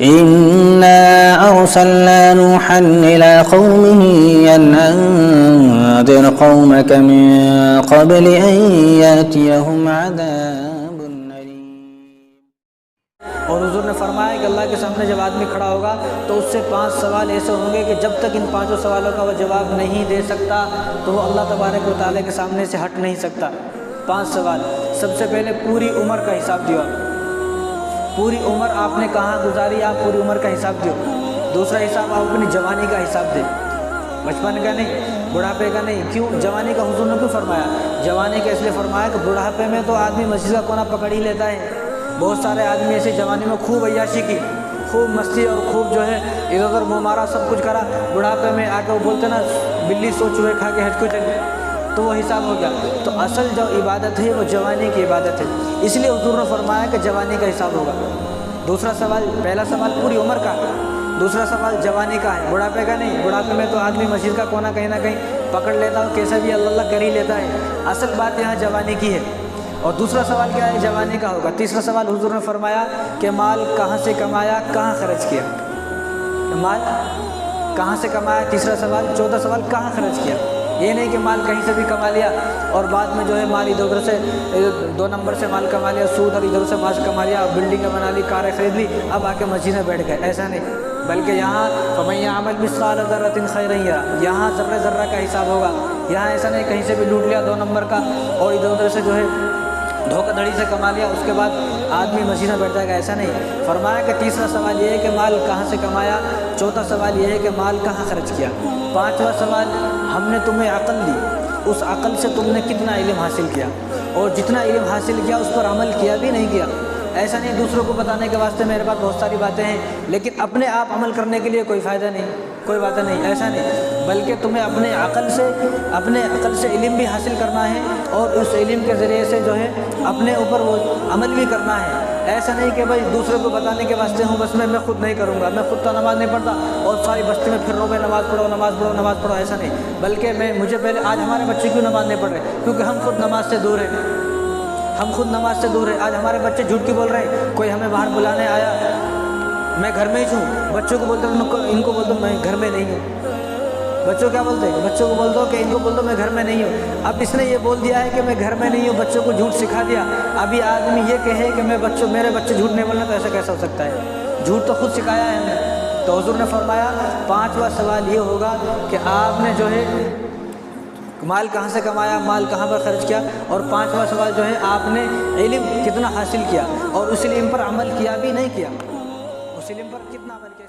إنا أرسلنا نوحا إلى قومه أن أنذر قومك من قبل أن يأتيهم عذاب أليم۔ اور حضور نے فرمایا کہ اللہ کے سامنے جب آدمی کھڑا ہوگا تو اس سے 5 سوال ایسے ہوں گے کہ جب تک ان 5 سوالوں کا وہ جواب نہیں دے سکتا تو وہ اللہ تبارک و تعالیٰ کے سامنے سے ہٹ نہیں سکتا۔ 5 سوال۔ سب سے پہلے پوری عمر کا حساب دیو، پوری عمر آپ نے کہاں گزاری، آپ پوری عمر کا حساب دیو۔ دوسرا حساب آپ اپنی جوانی کا حساب دیں، بچپن کا نہیں، بڑھاپے کا نہیں۔ کیوں جوانی کا حضور نے کیوں فرمایا؟ جوانی کا اس لیے فرمایا کہ بڑھاپے میں تو آدمی مسجد کا کونا پکڑ ہی لیتا ہے۔ بہت سارے آدمی ایسے جوانی میں خوب عیاشی کی، خوب مستی اور خوب جو ہے ادھر ادھر منہ مارا، سب کچھ کرا، بڑھاپے میں آ کے وہ بولتے نا بلی سو چوہے کھا کے حج کو چل گئے، تو وہ حساب ہو گیا۔ تو اصل جو عبادت ہے وہ جوانی کی عبادت ہے، اس لیے حضور نے فرمایا کہ جوانی کا حساب ہوگا۔ دوسرا سوال، پہلا سوال پوری عمر کا، دوسرا سوال جوانی کا ہے، بڑھاپے کا نہیں۔ بڑھاپے میں تو آدمی مسجد کا کونا کہیں نہ کہیں پکڑ لیتا ہو، کیسا بھی اللہ اللہ کر ہی لیتا ہے۔ اصل بات یہاں جوانی کی ہے۔ اور دوسرا سوال کیا ہے؟ جوانی کا ہوگا۔ تیسرا سوال حضور نے فرمایا کہ مال کہاں سے کمایا، کہاں خرچ کیا، مال کہاں سے کمایا، تیسرا سوال۔ چوتھا سوال کہاں خرچ کیا۔ یہ نہیں کہ مال کہیں سے بھی کما لیا اور بعد میں جو ہے مال ادھر ادھر سے 2 نمبر سے مال کما لیا، سود اور ادھر سے مال کما لیا، بلڈنگیں بنا لی، کاریں خرید لی، اب آ کے مسجد میں بیٹھ گئے، ایسا نہیں۔ بلکہ یہاں فَمَن يَعْمَلْ مِثْقَالَ ذَرَّةٍ خَيْرًا يَرَهُ، یہاں ذرہ ذرہ کا حساب ہوگا۔ یہاں ایسا نہیں کہیں سے بھی لوٹ لیا 2 نمبر کا اور ادھر ادھر سے جو ہے دھوکہ دھڑی سے کما لیا، اس کے بعد آدمی مسجد میں بیٹھ جائے گا، ایسا نہیں۔ فرمایا کہ تیسرا سوال یہ ہے کہ مال کہاں سے کمایا، چوتھا سوال یہ ہے کہ مال کہاں خرچ کیا، پانچواں سوال ہم نے تمہیں عقل دی، اس عقل سے تم نے کتنا علم حاصل کیا، اور جتنا علم حاصل کیا اس پر عمل کیا بھی نہیں کیا۔ ایسا نہیں دوسروں کو بتانے کے واسطے میرے پاس بہت ساری باتیں ہیں لیکن اپنے آپ عمل کرنے کے لیے کوئی فائدہ نہیں، کوئی باتیں نہیں، ایسا نہیں۔ بلکہ تمہیں اپنے عقل سے علم بھی حاصل کرنا ہے اور اس علم کے ذریعے سے جو ہے اپنے اوپر وہ عمل بھی کرنا ہے۔ ایسا نہیں کہ بھائی دوسروں کو بتانے کے واسطے ہوں بس میں خود نہیں کروں گا، میں خود تو نماز نہیں پڑھتا اور ساری بستی میں پھر رہا ہوں میں نماز پڑھو نماز پڑھو نماز پڑھو، ایسا نہیں۔ بلکہ مجھے پہلے آج ہمارے بچے کیوں نماز نہیں پڑھ رہے؟ کیونکہ ہم خود نماز سے دور ہیں، ہم خود نماز سے دور ہیں۔ آج ہمارے بچے جھوٹ کی بول رہے ہیں، کوئی ہمیں باہر بلانے آیا میں گھر میں ہی ہوں، بچوں کو بولتے ہیں ان کو بول دو میں گھر میں نہیں ہوں۔ بچوں کیا بولتے ہیں؟ بچوں کو بول دو کہ ان کو بول دو میں گھر میں نہیں ہوں۔ اب اس نے یہ بول دیا ہے کہ میں گھر میں نہیں ہوں، بچوں کو جھوٹ سکھا دیا۔ ابھی آدمی یہ کہے کہ میرے بچے جھوٹ نہیں بولنا، تو ایسا کیسا ہو سکتا ہے؟ جھوٹ تو خود سکھایا ہے ہم نے۔ تو حضور نے فرمایا پانچواں سوال یہ ہوگا کہ آپ نے جو ہے مال کہاں سے کمایا، مال کہاں پر خرچ کیا، اور پانچواں سوال جو ہے آپ نے علم کتنا حاصل کیا اور اس علم پر عمل کیا بھی نہیں کیا، اس علم پر کتنا عمل کیا۔